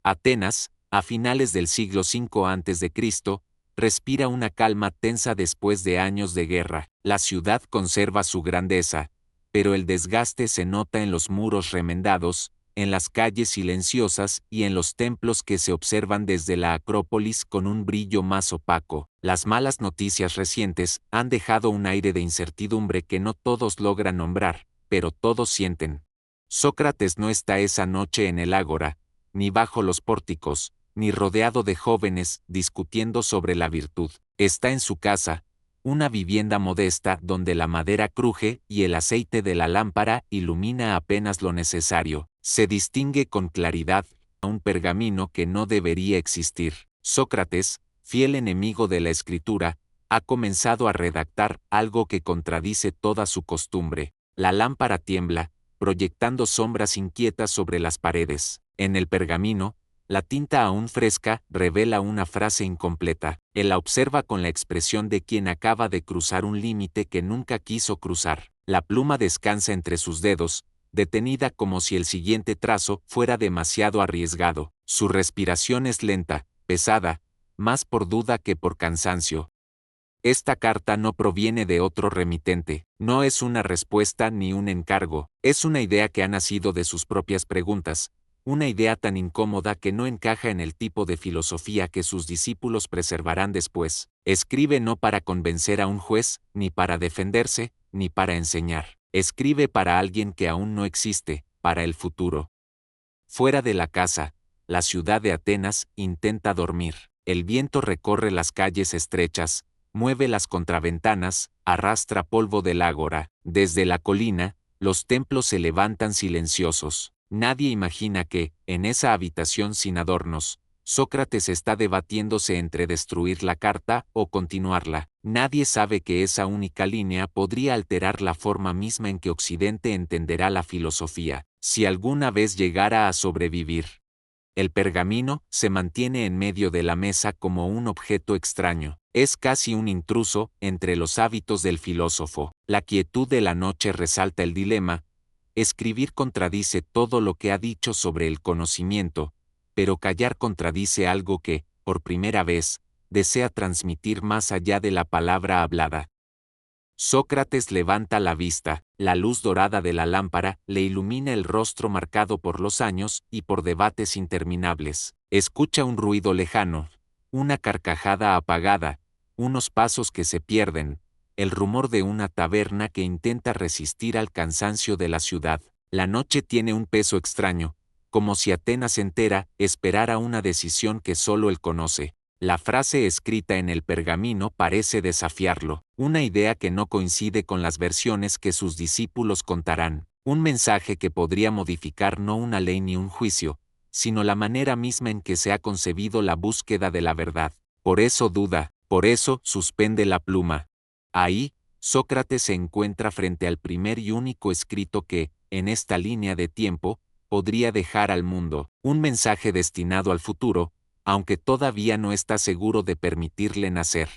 Atenas, a finales del siglo V a.C., respira una calma tensa después de años de guerra. La ciudad conserva su grandeza, pero el desgaste se nota en los muros remendados, en las calles silenciosas y en los templos que se observan desde la Acrópolis con un brillo más opaco. Las malas noticias recientes han dejado un aire de incertidumbre que no todos logran nombrar, pero todos sienten. Sócrates no está esa noche en el ágora, ni bajo los pórticos, ni rodeado de jóvenes discutiendo sobre la virtud. Está en su casa, una vivienda modesta donde la madera cruje y el aceite de la lámpara ilumina apenas lo necesario. Se distingue con claridad un pergamino que no debería existir. Sócrates, fiel enemigo de la escritura, ha comenzado a redactar algo que contradice toda su costumbre. La lámpara tiembla, proyectando sombras inquietas sobre las paredes. En el pergamino, la tinta aún fresca revela una frase incompleta. Él la observa con la expresión de quien acaba de cruzar un límite que nunca quiso cruzar. La pluma descansa entre sus dedos, detenida como si el siguiente trazo fuera demasiado arriesgado. Su respiración es lenta, pesada, más por duda que por cansancio. Esta carta no proviene de otro remitente, no es una respuesta ni un encargo, es una idea que ha nacido de sus propias preguntas, una idea tan incómoda que no encaja en el tipo de filosofía que sus discípulos preservarán después. Escribe no para convencer a un juez, ni para defenderse, ni para enseñar. Escribe para alguien que aún no existe, para el futuro. Fuera de la casa, la ciudad de Atenas intenta dormir. El viento recorre las calles estrechas, mueve las contraventanas, arrastra polvo del ágora. Desde la colina, los templos se levantan silenciosos. Nadie imagina que, en esa habitación sin adornos, Sócrates está debatiéndose entre destruir la carta o continuarla. Nadie sabe que esa única línea podría alterar la forma misma en que Occidente entenderá la filosofía, si alguna vez llegara a sobrevivir. El pergamino se mantiene en medio de la mesa como un objeto extraño. Es casi un intruso entre los hábitos del filósofo. La quietud de la noche resalta el dilema. Escribir contradice todo lo que ha dicho sobre el conocimiento, pero callar contradice algo que, por primera vez, desea transmitir más allá de la palabra hablada. Sócrates levanta la vista, la luz dorada de la lámpara le ilumina el rostro marcado por los años y por debates interminables. Escucha un ruido lejano, una carcajada apagada, unos pasos que se pierden, el rumor de una taberna que intenta resistir al cansancio de la ciudad. La noche tiene un peso extraño, como si Atenas entera esperara una decisión que solo él conoce. La frase escrita en el pergamino parece desafiarlo, una idea que no coincide con las versiones que sus discípulos contarán, un mensaje que podría modificar no una ley ni un juicio, sino la manera misma en que se ha concebido la búsqueda de la verdad. Por eso duda, por eso suspende la pluma. Ahí, Sócrates se encuentra frente al primer y único escrito que, en esta línea de tiempo, podría dejar al mundo un mensaje destinado al futuro, aunque todavía no está seguro de permitirle nacer.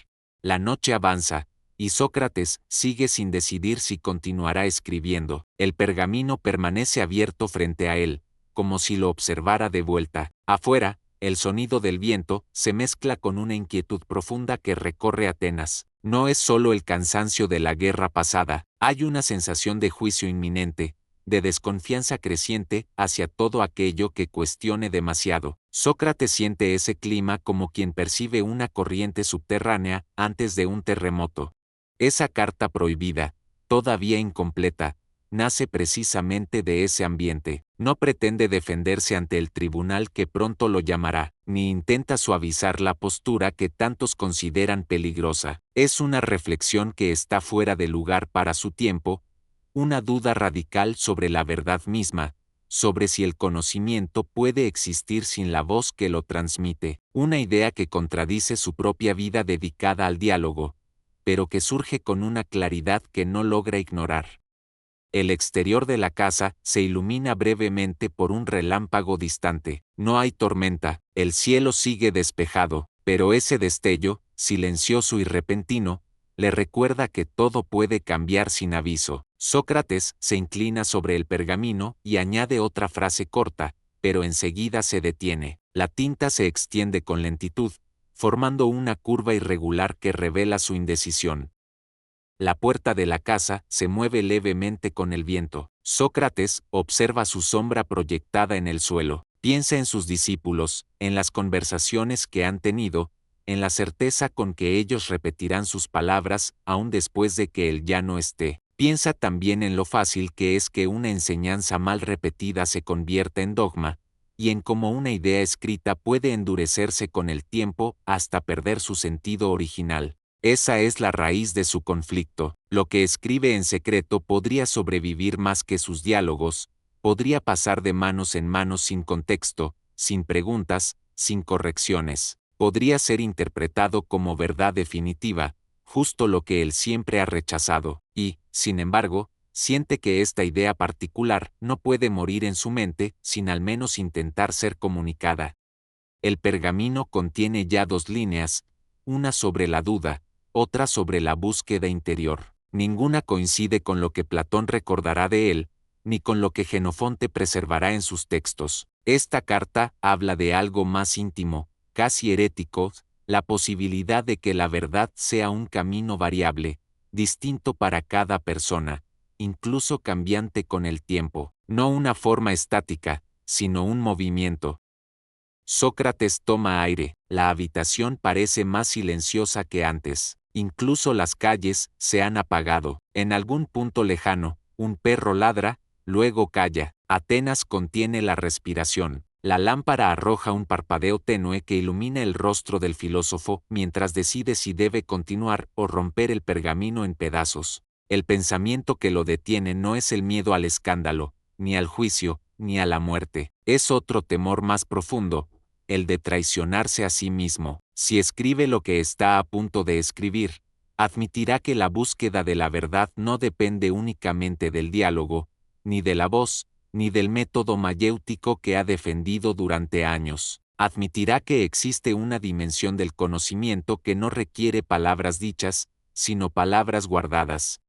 La noche avanza, y Sócrates sigue sin decidir si continuará escribiendo. El pergamino permanece abierto frente a él, como si lo observara de vuelta. Afuera, el sonido del viento se mezcla con una inquietud profunda que recorre Atenas. No es solo el cansancio de la guerra pasada, hay una sensación de juicio inminente, de desconfianza creciente hacia todo aquello que cuestione demasiado. Sócrates siente ese clima como quien percibe una corriente subterránea antes de un terremoto. Esa carta prohibida, todavía incompleta, nace precisamente de ese ambiente. No pretende defenderse ante el tribunal que pronto lo llamará, ni intenta suavizar la postura que tantos consideran peligrosa. Es una reflexión que está fuera de lugar para su tiempo, una duda radical sobre la verdad misma, sobre si el conocimiento puede existir sin la voz que lo transmite, una idea que contradice su propia vida dedicada al diálogo, pero que surge con una claridad que no logra ignorar. El exterior de la casa se ilumina brevemente por un relámpago distante. No hay tormenta, el cielo sigue despejado, pero ese destello, silencioso y repentino, le recuerda que todo puede cambiar sin aviso. Sócrates se inclina sobre el pergamino y añade otra frase corta, pero enseguida se detiene. La tinta se extiende con lentitud, formando una curva irregular que revela su indecisión. La puerta de la casa se mueve levemente con el viento. Sócrates observa su sombra proyectada en el suelo. Piensa en sus discípulos, en las conversaciones que han tenido, en la certeza con que ellos repetirán sus palabras aún después de que él ya no esté. Piensa también en lo fácil que es que una enseñanza mal repetida se convierta en dogma, y en cómo una idea escrita puede endurecerse con el tiempo hasta perder su sentido original. Esa es la raíz de su conflicto. Lo que escribe en secreto podría sobrevivir más que sus diálogos, podría pasar de manos en manos sin contexto, sin preguntas, sin correcciones. Podría ser interpretado como verdad definitiva, justo lo que él siempre ha rechazado, y, sin embargo, siente que esta idea particular no puede morir en su mente sin al menos intentar ser comunicada. El pergamino contiene ya 2 líneas, una sobre la duda, otra sobre la búsqueda interior. Ninguna coincide con lo que Platón recordará de él, ni con lo que Jenofonte preservará en sus textos. Esta carta habla de algo más íntimo, casi herético, la posibilidad de que la verdad sea un camino variable, distinto para cada persona, incluso cambiante con el tiempo, no una forma estática, sino un movimiento. Sócrates toma aire, la habitación parece más silenciosa que antes, incluso las calles se han apagado. En algún punto lejano, un perro ladra, luego calla. Atenas contiene la respiración. La lámpara arroja un parpadeo tenue que ilumina el rostro del filósofo mientras decide si debe continuar o romper el pergamino en pedazos. El pensamiento que lo detiene no es el miedo al escándalo, ni al juicio, ni a la muerte. Es otro temor más profundo, el de traicionarse a sí mismo. Si escribe lo que está a punto de escribir, admitirá que la búsqueda de la verdad no depende únicamente del diálogo, ni de la voz, ni del método mayéutico que ha defendido durante años. Admitirá que existe una dimensión del conocimiento que no requiere palabras dichas, sino palabras guardadas.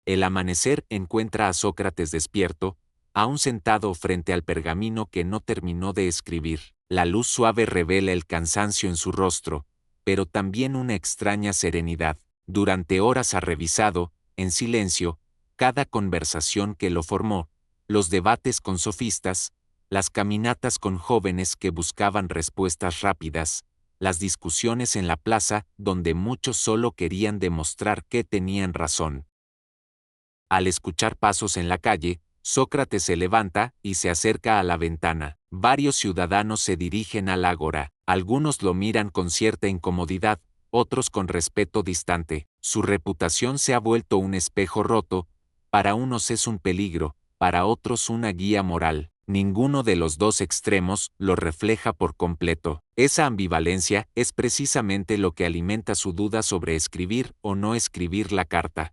El amanecer encuentra a Sócrates despierto, aún sentado frente al pergamino que no terminó de escribir. La luz suave revela el cansancio en su rostro, pero también una extraña serenidad. Durante horas ha revisado, en silencio, cada conversación que lo formó, los debates con sofistas, las caminatas con jóvenes que buscaban respuestas rápidas, las discusiones en la plaza donde muchos solo querían demostrar que tenían razón. Al escuchar pasos en la calle, Sócrates se levanta y se acerca a la ventana. Varios ciudadanos se dirigen al ágora. Algunos lo miran con cierta incomodidad, otros con respeto distante. Su reputación se ha vuelto un espejo roto, para unos es un peligro, para otros una guía moral. Ninguno de los dos extremos lo refleja por completo. Esa ambivalencia es precisamente lo que alimenta su duda sobre escribir o no escribir la carta.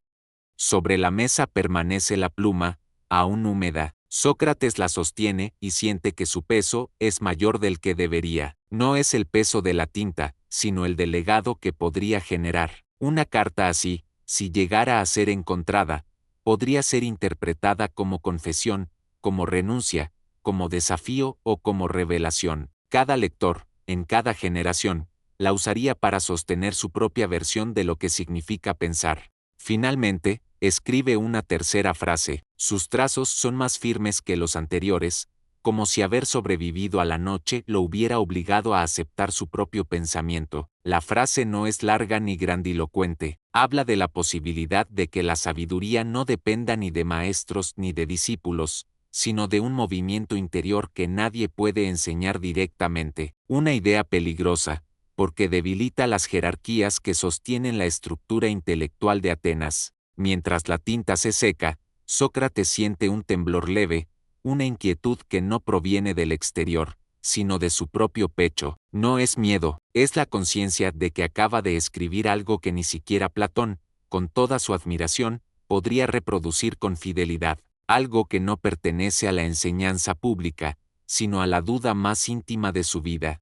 Sobre la mesa permanece la pluma, aún húmeda. Sócrates la sostiene y siente que su peso es mayor del que debería. No es el peso de la tinta, sino el del legado que podría generar. Una carta así, si llegara a ser encontrada, podría ser interpretada como confesión, como renuncia, como desafío o como revelación. Cada lector, en cada generación, la usaría para sostener su propia versión de lo que significa pensar. Finalmente, escribe una tercera frase. Sus trazos son más firmes que los anteriores, como si haber sobrevivido a la noche lo hubiera obligado a aceptar su propio pensamiento. La frase no es larga ni grandilocuente. Habla de la posibilidad de que la sabiduría no dependa ni de maestros ni de discípulos, sino de un movimiento interior que nadie puede enseñar directamente. Una idea peligrosa, porque debilita las jerarquías que sostienen la estructura intelectual de Atenas. Mientras la tinta se seca, Sócrates siente un temblor leve, una inquietud que no proviene del exterior, sino de su propio pecho. No es miedo, es la conciencia de que acaba de escribir algo que ni siquiera Platón, con toda su admiración, podría reproducir con fidelidad, algo que no pertenece a la enseñanza pública, sino a la duda más íntima de su vida.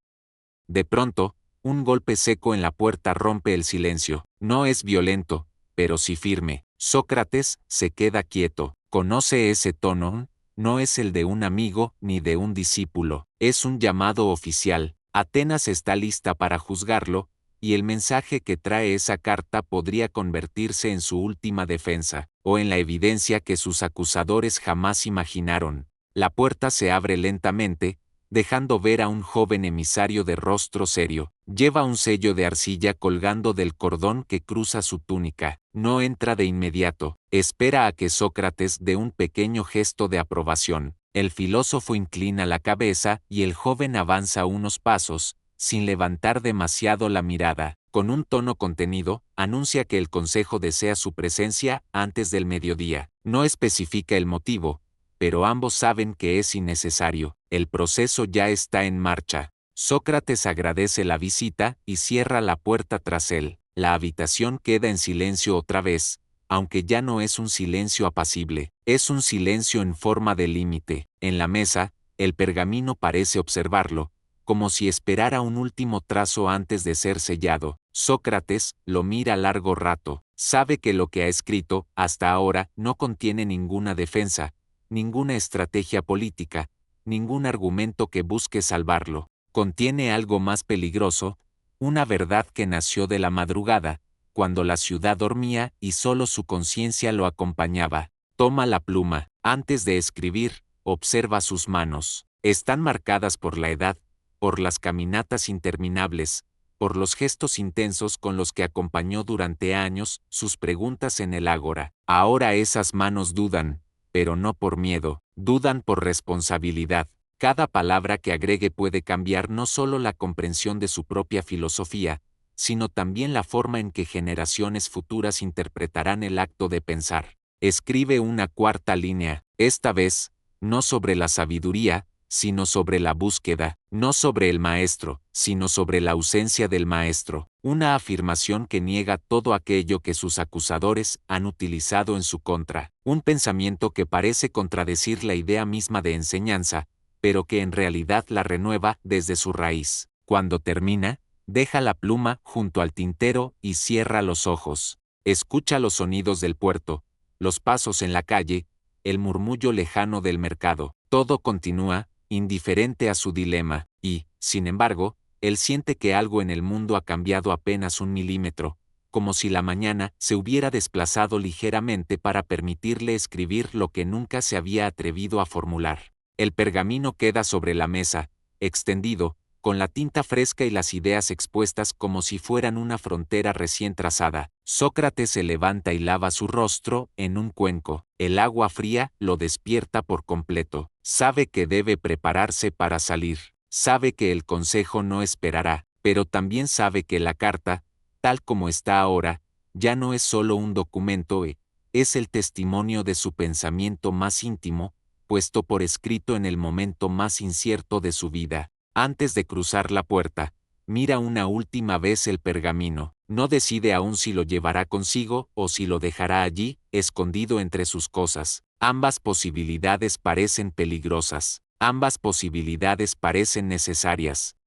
De pronto, un golpe seco en la puerta rompe el silencio. No es violento, pero sí firme. Sócrates se queda quieto. Conoce ese tono, no es el de un amigo ni de un discípulo. Es un llamado oficial, Atenas está lista para juzgarlo, y el mensaje que trae esa carta podría convertirse en su última defensa, o en la evidencia que sus acusadores jamás imaginaron. La puerta se abre lentamente, dejando ver a un joven emisario de rostro serio. Lleva un sello de arcilla colgando del cordón que cruza su túnica. No entra de inmediato, espera a que Sócrates dé un pequeño gesto de aprobación. El filósofo inclina la cabeza y el joven avanza unos pasos, sin levantar demasiado la mirada. Con un tono contenido, anuncia que el consejo desea su presencia antes del mediodía. No especifica el motivo, pero ambos saben que es innecesario. El proceso ya está en marcha. Sócrates agradece la visita y cierra la puerta tras él. La habitación queda en silencio otra vez, aunque ya no es un silencio apacible, es un silencio en forma de límite. En la mesa, el pergamino parece observarlo, como si esperara un último trazo antes de ser sellado. Sócrates lo mira largo rato. Sabe que lo que ha escrito, hasta ahora, no contiene ninguna defensa, ninguna estrategia política, ningún argumento que busque salvarlo. Contiene algo más peligroso, una verdad que nació de la madrugada, cuando la ciudad dormía y solo su conciencia lo acompañaba. Toma la pluma. Antes de escribir, observa sus manos. Están marcadas por la edad, por las caminatas interminables, por los gestos intensos con los que acompañó durante años sus preguntas en el ágora. Ahora esas manos dudan, pero no por miedo, dudan por responsabilidad. Cada palabra que agregue puede cambiar no solo la comprensión de su propia filosofía, sino también la forma en que generaciones futuras interpretarán el acto de pensar. Escribe una cuarta línea, esta vez, no sobre la sabiduría, sino sobre la búsqueda, no sobre el maestro, sino sobre la ausencia del maestro, una afirmación que niega todo aquello que sus acusadores han utilizado en su contra, un pensamiento que parece contradecir la idea misma de enseñanza, pero que en realidad la renueva desde su raíz. Cuando termina, deja la pluma junto al tintero y cierra los ojos. Escucha los sonidos del puerto, los pasos en la calle, el murmullo lejano del mercado. Todo continúa, indiferente a su dilema, y, sin embargo, él siente que algo en el mundo ha cambiado apenas un milímetro, como si la mañana se hubiera desplazado ligeramente para permitirle escribir lo que nunca se había atrevido a formular. El pergamino queda sobre la mesa, extendido, con la tinta fresca y las ideas expuestas como si fueran una frontera recién trazada. Sócrates se levanta y lava su rostro en un cuenco. El agua fría lo despierta por completo. Sabe que debe prepararse para salir. Sabe que el consejo no esperará, pero también sabe que la carta, tal como está ahora, ya no es solo un documento, es el testimonio de su pensamiento más íntimo, puesto por escrito en el momento más incierto de su vida. Antes de cruzar la puerta, mira una última vez el pergamino. No decide aún si lo llevará consigo o si lo dejará allí, escondido entre sus cosas. Ambas posibilidades parecen peligrosas. Ambas posibilidades parecen necesarias.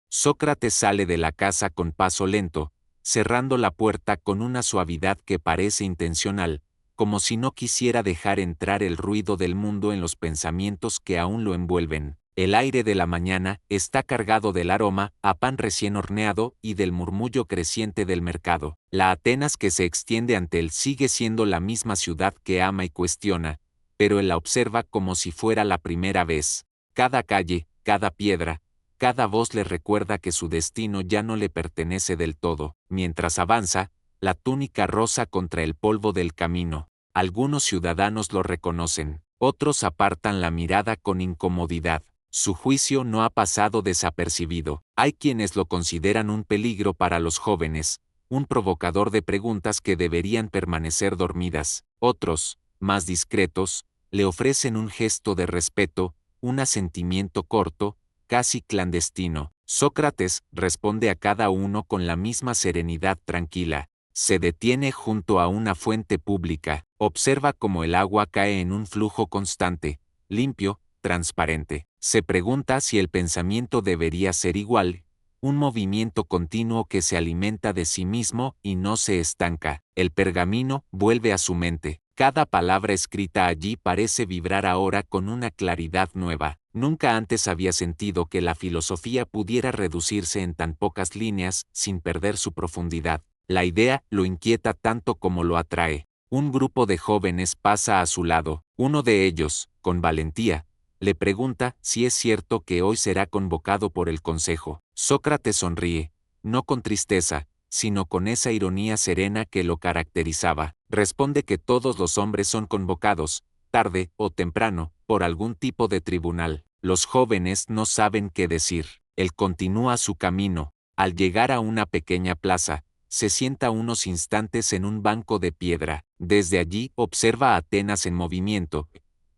Sócrates sale de la casa con paso lento, cerrando la puerta con una suavidad que parece intencional, como si no quisiera dejar entrar el ruido del mundo en los pensamientos que aún lo envuelven. El aire de la mañana está cargado del aroma a pan recién horneado y del murmullo creciente del mercado. La Atenas que se extiende ante él sigue siendo la misma ciudad que ama y cuestiona, pero él la observa como si fuera la primera vez. Cada calle, cada piedra, cada voz le recuerda que su destino ya no le pertenece del todo. Mientras avanza, la túnica roza contra el polvo del camino. Algunos ciudadanos lo reconocen, otros apartan la mirada con incomodidad. Su juicio no ha pasado desapercibido. Hay quienes lo consideran un peligro para los jóvenes, un provocador de preguntas que deberían permanecer dormidas. Otros, más discretos, le ofrecen un gesto de respeto, un asentimiento corto, casi clandestino. Sócrates responde a cada uno con la misma serenidad tranquila. Se detiene junto a una fuente pública, observa cómo el agua cae en un flujo constante, limpio, transparente. Se pregunta si el pensamiento debería ser igual, un movimiento continuo que se alimenta de sí mismo y no se estanca. El pergamino vuelve a su mente. cada palabra escrita allí parece vibrar ahora con una claridad nueva. Nunca antes había sentido que la filosofía pudiera reducirse en tan pocas líneas sin perder su profundidad. La idea lo inquieta tanto como lo atrae. Un grupo de jóvenes pasa a su lado. Uno de ellos, con valentía, le pregunta si es cierto que hoy será convocado por el consejo. Sócrates sonríe, no con tristeza, sino con esa ironía serena que lo caracterizaba. Responde que todos los hombres son convocados, tarde o temprano, por algún tipo de tribunal. Los jóvenes no saben qué decir. Él continúa su camino. Al llegar a una pequeña plaza, se sienta unos instantes en un banco de piedra. Desde allí observa a Atenas en movimiento,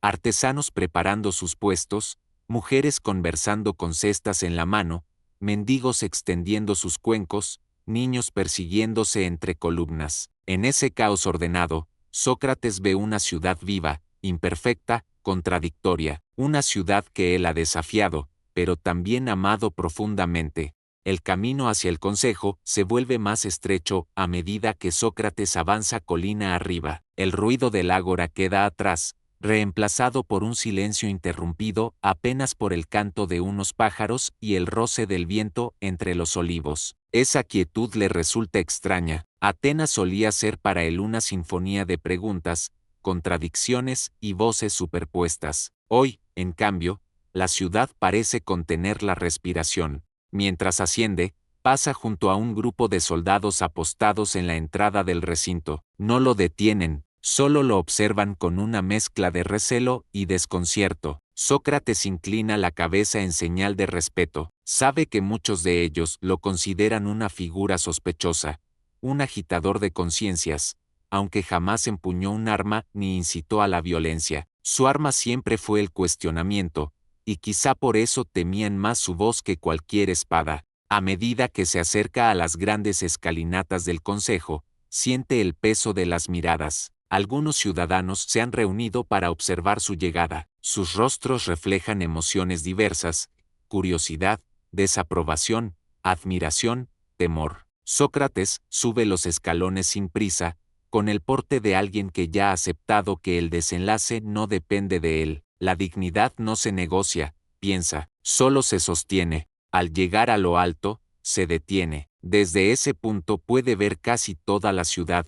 artesanos preparando sus puestos, mujeres conversando con cestas en la mano, mendigos extendiendo sus cuencos, niños persiguiéndose entre columnas. En ese caos ordenado, Sócrates ve una ciudad viva, imperfecta, contradictoria, una ciudad que él ha desafiado, pero también amado profundamente. El camino hacia el consejo se vuelve más estrecho a medida que Sócrates avanza colina arriba. El ruido del ágora queda atrás, reemplazado por un silencio interrumpido apenas por el canto de unos pájaros y el roce del viento entre los olivos. Esa quietud le resulta extraña. Atenas solía ser para él una sinfonía de preguntas, contradicciones y voces superpuestas. Hoy, en cambio, la ciudad parece contener la respiración. Mientras asciende, pasa junto a un grupo de soldados apostados en la entrada del recinto. No lo detienen, solo lo observan con una mezcla de recelo y desconcierto. Sócrates inclina la cabeza en señal de respeto. Sabe que muchos de ellos lo consideran una figura sospechosa, un agitador de conciencias, aunque jamás empuñó un arma ni incitó a la violencia. Su arma siempre fue el cuestionamiento, y quizá por eso temían más su voz que cualquier espada. A medida que se acerca a las grandes escalinatas del consejo, siente el peso de las miradas. Algunos ciudadanos se han reunido para observar su llegada. Sus rostros reflejan emociones diversas: curiosidad, desaprobación, admiración, temor. Sócrates sube los escalones sin prisa, con el porte de alguien que ya ha aceptado que el desenlace no depende de él. La dignidad no se negocia, piensa, solo se sostiene. Al llegar a lo alto, se detiene. Desde ese punto puede ver casi toda la ciudad,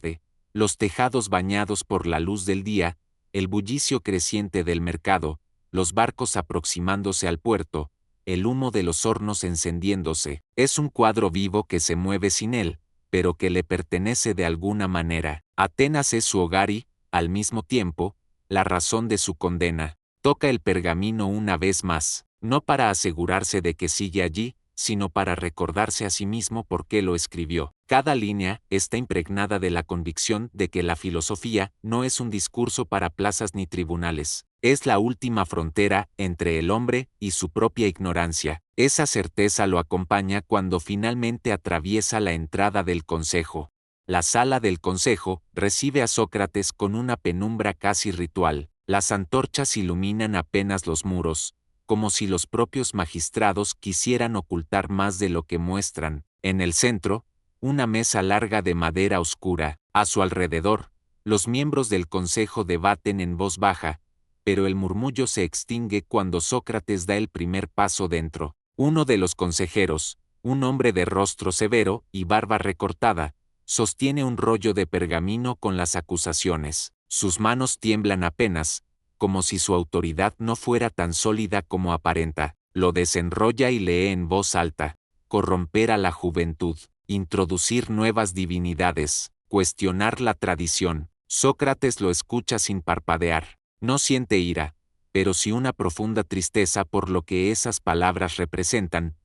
los tejados bañados por la luz del día, el bullicio creciente del mercado, los barcos aproximándose al puerto, el humo de los hornos encendiéndose. Es un cuadro vivo que se mueve sin él, pero que le pertenece de alguna manera. Atenas es su hogar y, al mismo tiempo, la razón de su condena. Toca el pergamino una vez más, no para asegurarse de que sigue allí, sino para recordarse a sí mismo por qué lo escribió. Cada línea está impregnada de la convicción de que la filosofía no es un discurso para plazas ni tribunales. Es la última frontera entre el hombre y su propia ignorancia. Esa certeza lo acompaña cuando finalmente atraviesa la entrada del consejo. La sala del consejo recibe a Sócrates con una penumbra casi ritual. Las antorchas iluminan apenas los muros, como si los propios magistrados quisieran ocultar más de lo que muestran. En el centro, una mesa larga de madera oscura. A su alrededor, los miembros del consejo debaten en voz baja, pero el murmullo se extingue cuando Sócrates da el primer paso dentro. Uno de los consejeros, un hombre de rostro severo y barba recortada, sostiene un rollo de pergamino con las acusaciones. Sus manos tiemblan apenas, como si su autoridad no fuera tan sólida como aparenta. Lo desenrolla y lee en voz alta: corromper a la juventud, introducir nuevas divinidades, cuestionar la tradición. Sócrates lo escucha sin parpadear. No siente ira, pero sí una profunda tristeza por lo que esas palabras representan: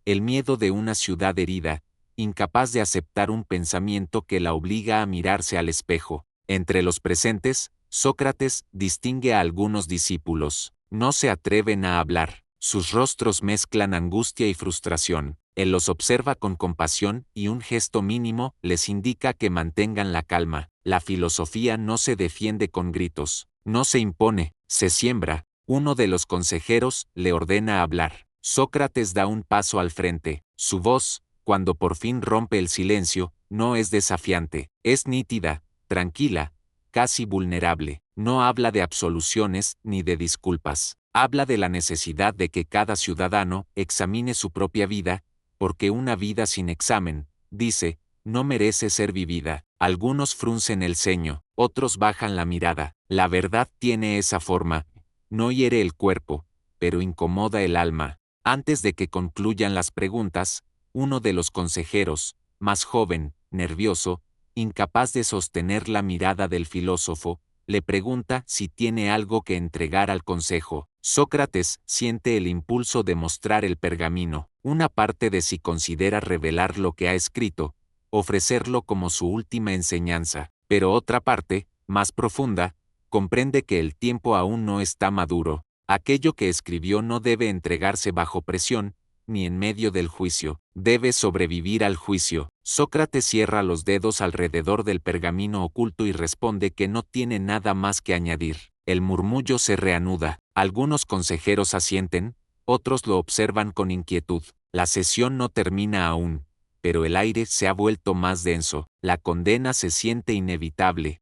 el miedo de una ciudad herida, incapaz de aceptar un pensamiento que la obliga a mirarse al espejo. Entre los presentes, Sócrates distingue a algunos discípulos. No se atreven a hablar. Sus rostros mezclan angustia y frustración. Él los observa con compasión y un gesto mínimo les indica que mantengan la calma. La filosofía no se defiende con gritos, no se impone, se siembra. Uno de los consejeros le ordena hablar. Sócrates da un paso al frente. Su voz, cuando por fin rompe el silencio, no es desafiante, es nítida, tranquila, casi vulnerable. No habla de absoluciones ni de disculpas. Habla de la necesidad de que cada ciudadano examine su propia vida, porque una vida sin examen, dice, no merece ser vivida. Algunos fruncen el ceño, otros bajan la mirada. La verdad tiene esa forma. No hiere el cuerpo, pero incomoda el alma. Antes de que concluyan las preguntas, uno de los consejeros, más joven, nervioso, incapaz de sostener la mirada del filósofo, le pregunta si tiene algo que entregar al consejo. Sócrates siente el impulso de mostrar el pergamino. Una parte de sí considera revelar lo que ha escrito, ofrecerlo como su última enseñanza, pero otra parte, más profunda, comprende que el tiempo aún no está maduro. Aquello que escribió no debe entregarse bajo presión, ni en medio del juicio. Debe sobrevivir al juicio. Sócrates cierra los dedos alrededor del pergamino oculto y responde que no tiene nada más que añadir. El murmullo se reanuda. Algunos consejeros asienten, otros lo observan con inquietud. La sesión no termina aún, pero el aire se ha vuelto más denso. La condena se siente inevitable.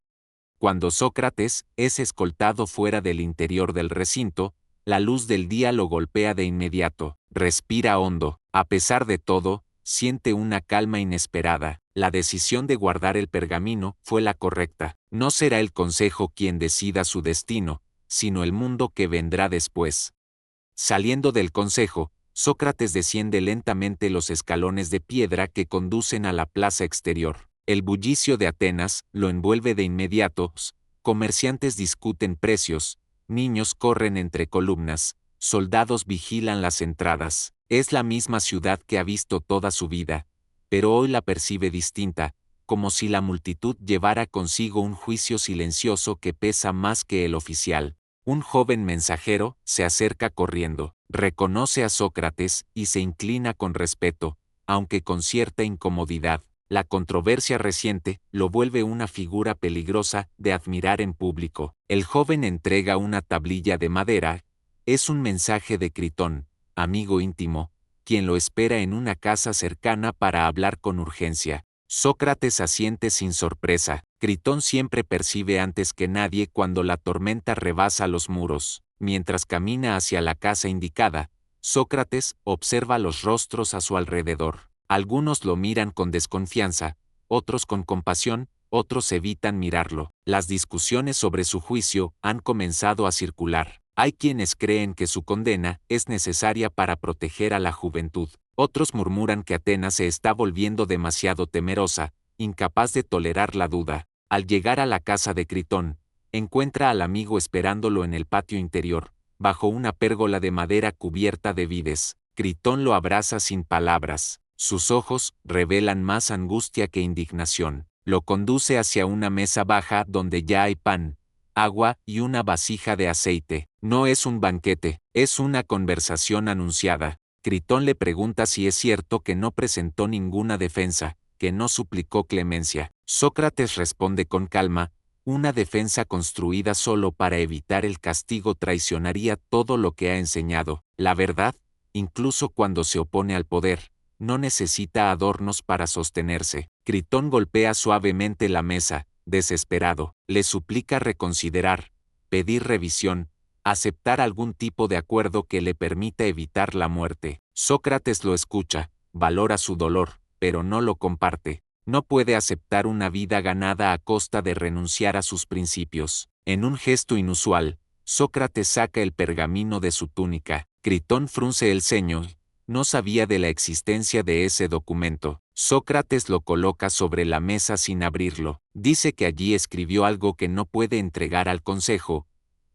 Cuando Sócrates es escoltado fuera del interior del recinto, la luz del día lo golpea de inmediato. Respira hondo. A pesar de todo, siente una calma inesperada. La decisión de guardar el pergamino fue la correcta. No será el consejo quien decida su destino, sino el mundo que vendrá después. Saliendo del consejo, Sócrates desciende lentamente los escalones de piedra que conducen a la plaza exterior. El bullicio de Atenas lo envuelve de inmediato. Comerciantes discuten precios, niños corren entre columnas, soldados vigilan las entradas. Es la misma ciudad que ha visto toda su vida, pero hoy la percibe distinta, como si la multitud llevara consigo un juicio silencioso que pesa más que el oficial. Un joven mensajero se acerca corriendo, reconoce a Sócrates y se inclina con respeto, aunque con cierta incomodidad. La controversia reciente lo vuelve una figura peligrosa de admirar en público. El joven entrega una tablilla de madera. Es un mensaje de Critón, amigo íntimo, quien lo espera en una casa cercana para hablar con urgencia. Sócrates asiente sin sorpresa. Critón siempre percibe antes que nadie cuando la tormenta rebasa los muros. Mientras camina hacia la casa indicada, Sócrates observa los rostros a su alrededor. Algunos lo miran con desconfianza, otros con compasión, otros evitan mirarlo. Las discusiones sobre su juicio han comenzado a circular. Hay quienes creen que su condena es necesaria para proteger a la juventud. Otros murmuran que Atenas se está volviendo demasiado temerosa, incapaz de tolerar la duda. Al llegar a la casa de Critón, encuentra al amigo esperándolo en el patio interior, bajo una pérgola de madera cubierta de vides. Critón lo abraza sin palabras. Sus ojos revelan más angustia que indignación. Lo conduce hacia una mesa baja donde ya hay pan, agua y una vasija de aceite. No es un banquete, es una conversación anunciada. Critón le pregunta si es cierto que no presentó ninguna defensa, que no suplicó clemencia. Sócrates responde con calma, una defensa construida solo para evitar el castigo traicionaría todo lo que ha enseñado. La verdad, incluso cuando se opone al poder, no necesita adornos para sostenerse. Critón golpea suavemente la mesa, desesperado. Le suplica reconsiderar, pedir revisión, aceptar algún tipo de acuerdo que le permita evitar la muerte. Sócrates lo escucha, valora su dolor, pero no lo comparte. No puede aceptar una vida ganada a costa de renunciar a sus principios. En un gesto inusual, Sócrates saca el pergamino de su túnica. Critón frunce el ceño. No sabía de la existencia de ese documento. Sócrates lo coloca sobre la mesa sin abrirlo. Dice que allí escribió algo que no puede entregar al consejo,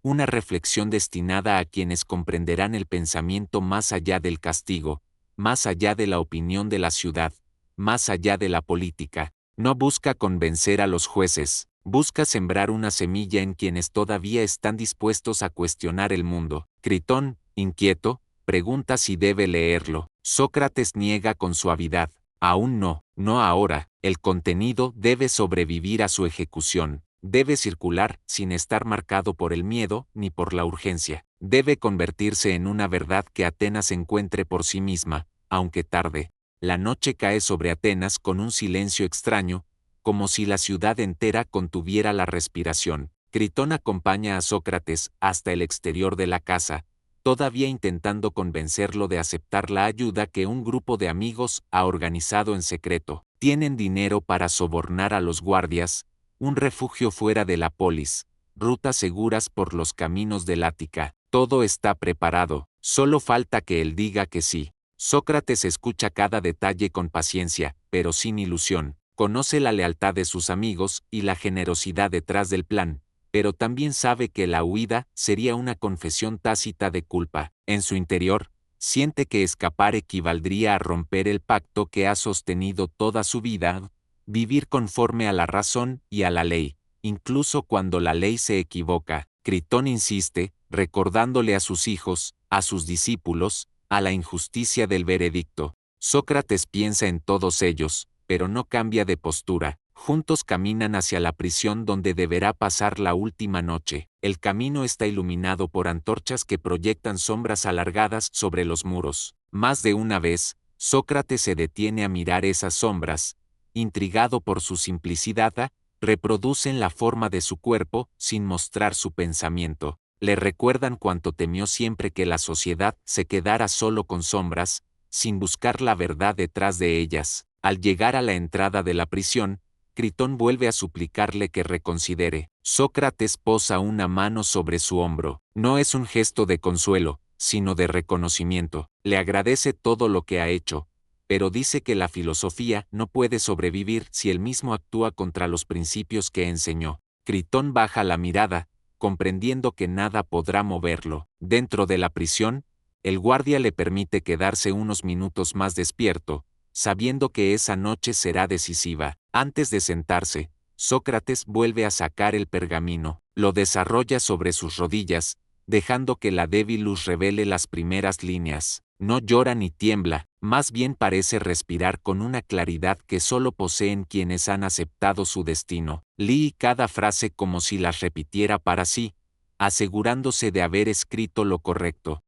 una reflexión destinada a quienes comprenderán el pensamiento más allá del castigo, más allá de la opinión de la ciudad, más allá de la política. No busca convencer a los jueces, busca sembrar una semilla en quienes todavía están dispuestos a cuestionar el mundo. Critón, inquieto, pregunta si debe leerlo. Sócrates niega con suavidad. Aún no, no ahora. El contenido debe sobrevivir a su ejecución. Debe circular sin estar marcado por el miedo ni por la urgencia. Debe convertirse en una verdad que Atenas encuentre por sí misma, aunque tarde. La noche cae sobre Atenas con un silencio extraño, como si la ciudad entera contuviera la respiración. Critón acompaña a Sócrates hasta el exterior de la casa, todavía intentando convencerlo de aceptar la ayuda que un grupo de amigos ha organizado en secreto. Tienen dinero para sobornar a los guardias, un refugio fuera de la polis, rutas seguras por los caminos del Ática. Todo está preparado, solo falta que él diga que sí. Sócrates escucha cada detalle con paciencia, pero sin ilusión. Conoce la lealtad de sus amigos y la generosidad detrás del plan, pero también sabe que la huida sería una confesión tácita de culpa. En su interior, siente que escapar equivaldría a romper el pacto que ha sostenido toda su vida, vivir conforme a la razón y a la ley, incluso cuando la ley se equivoca. Critón insiste, recordándole a sus hijos, a sus discípulos, a la injusticia del veredicto. Sócrates piensa en todos ellos, pero no cambia de postura. Juntos caminan hacia la prisión donde deberá pasar la última noche. El camino está iluminado por antorchas que proyectan sombras alargadas sobre los muros. Más de una vez, Sócrates se detiene a mirar esas sombras. Intrigado por su simplicidad, reproducen la forma de su cuerpo sin mostrar su pensamiento. Le recuerdan cuánto temió siempre que la sociedad se quedara solo con sombras, sin buscar la verdad detrás de ellas. Al llegar a la entrada de la prisión, Critón vuelve a suplicarle que reconsidere. Sócrates posa una mano sobre su hombro. No es un gesto de consuelo, sino de reconocimiento. Le agradece todo lo que ha hecho, pero dice que la filosofía no puede sobrevivir si él mismo actúa contra los principios que enseñó. Critón baja la mirada, comprendiendo que nada podrá moverlo. Dentro de la prisión, el guardia le permite quedarse unos minutos más despierto, sabiendo que esa noche será decisiva. Antes de sentarse, Sócrates vuelve a sacar el pergamino, lo desarrolla sobre sus rodillas, dejando que la débil luz revele las primeras líneas. No llora ni tiembla, más bien parece respirar con una claridad que solo poseen quienes han aceptado su destino. Lee cada frase como si las repitiera para sí, asegurándose de haber escrito lo correcto.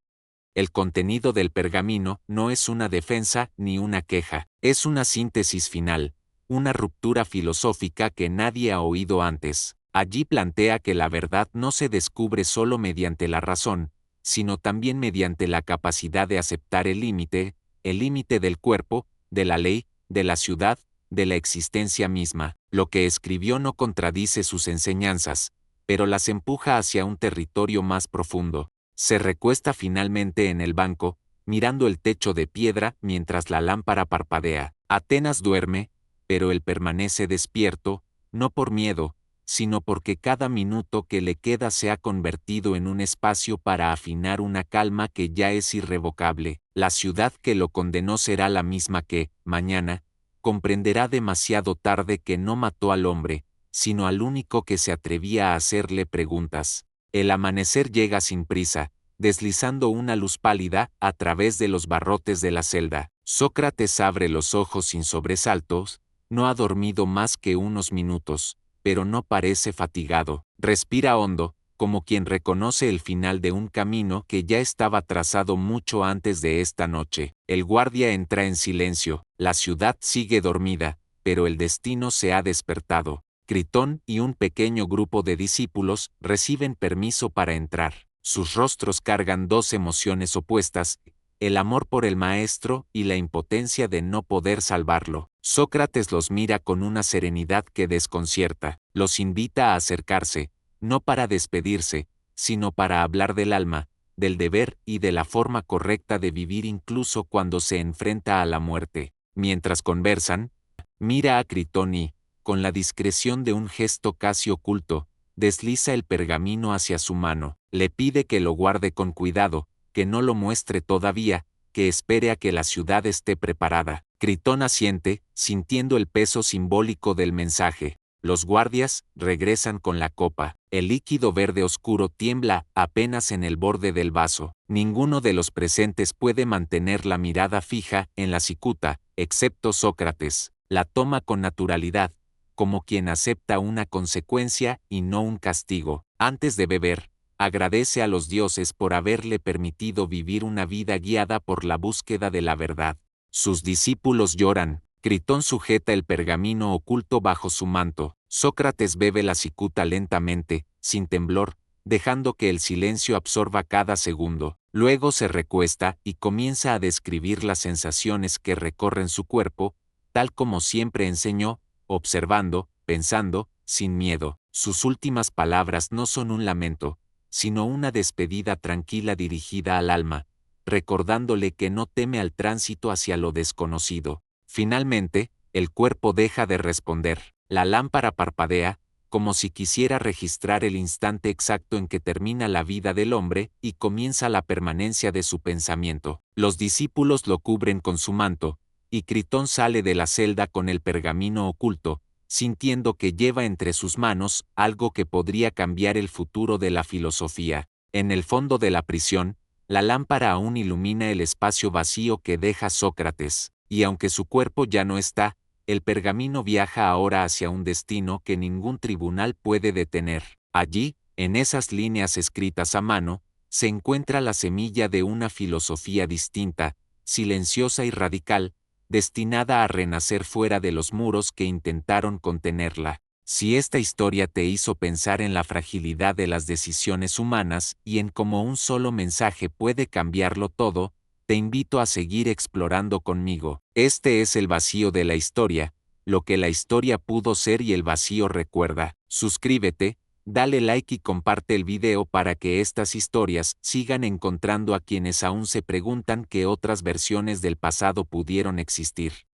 El contenido del pergamino no es una defensa ni una queja, es una síntesis final, una ruptura filosófica que nadie ha oído antes. Allí plantea que la verdad no se descubre solo mediante la razón, sino también mediante la capacidad de aceptar el límite del cuerpo, de la ley, de la ciudad, de la existencia misma. Lo que escribió no contradice sus enseñanzas, pero las empuja hacia un territorio más profundo. Se recuesta finalmente en el banco, mirando el techo de piedra mientras la lámpara parpadea. Atenas duerme, pero él permanece despierto, no por miedo, sino porque cada minuto que le queda se ha convertido en un espacio para afinar una calma que ya es irrevocable. La ciudad que lo condenó será la misma que, mañana, comprenderá demasiado tarde que no mató al hombre, sino al único que se atrevía a hacerle preguntas. El amanecer llega sin prisa, deslizando una luz pálida a través de los barrotes de la celda. Sócrates abre los ojos sin sobresaltos, no ha dormido más que unos minutos, pero no parece fatigado. Respira hondo, como quien reconoce el final de un camino que ya estaba trazado mucho antes de esta noche. El guardia entra en silencio, la ciudad sigue dormida, pero el destino se ha despertado. Critón y un pequeño grupo de discípulos reciben permiso para entrar. Sus rostros cargan dos emociones opuestas, el amor por el maestro y la impotencia de no poder salvarlo. Sócrates los mira con una serenidad que desconcierta, los invita a acercarse, no para despedirse, sino para hablar del alma, del deber y de la forma correcta de vivir incluso cuando se enfrenta a la muerte. Mientras conversan, mira a Critón y, con la discreción de un gesto casi oculto, desliza el pergamino hacia su mano. Le pide que lo guarde con cuidado, que no lo muestre todavía, que espere a que la ciudad esté preparada. Critón asiente, sintiendo el peso simbólico del mensaje. Los guardias regresan con la copa. El líquido verde oscuro tiembla apenas en el borde del vaso. Ninguno de los presentes puede mantener la mirada fija en la cicuta, excepto Sócrates. La toma con naturalidad, como quien acepta una consecuencia y no un castigo. Antes de beber, agradece a los dioses por haberle permitido vivir una vida guiada por la búsqueda de la verdad. Sus discípulos lloran, Critón sujeta el pergamino oculto bajo su manto. Sócrates bebe la cicuta lentamente, sin temblor, dejando que el silencio absorba cada segundo. Luego se recuesta y comienza a describir las sensaciones que recorren su cuerpo, tal como siempre enseñó, observando, pensando, sin miedo. Sus últimas palabras no son un lamento, sino una despedida tranquila dirigida al alma, recordándole que no teme al tránsito hacia lo desconocido. Finalmente, el cuerpo deja de responder. La lámpara parpadea, como si quisiera registrar el instante exacto en que termina la vida del hombre y comienza la permanencia de su pensamiento. Los discípulos lo cubren con su manto, y Critón sale de la celda con el pergamino oculto, sintiendo que lleva entre sus manos algo que podría cambiar el futuro de la filosofía. En el fondo de la prisión, la lámpara aún ilumina el espacio vacío que deja Sócrates, y aunque su cuerpo ya no está, el pergamino viaja ahora hacia un destino que ningún tribunal puede detener. Allí, en esas líneas escritas a mano, se encuentra la semilla de una filosofía distinta, silenciosa y radical, destinada a renacer fuera de los muros que intentaron contenerla. Si esta historia te hizo pensar en la fragilidad de las decisiones humanas y en cómo un solo mensaje puede cambiarlo todo, te invito a seguir explorando conmigo. Este es el vacío de la historia, lo que la historia pudo ser y el vacío recuerda. Suscríbete, dale like y comparte el video para que estas historias sigan encontrando a quienes aún se preguntan qué otras versiones del pasado pudieron existir.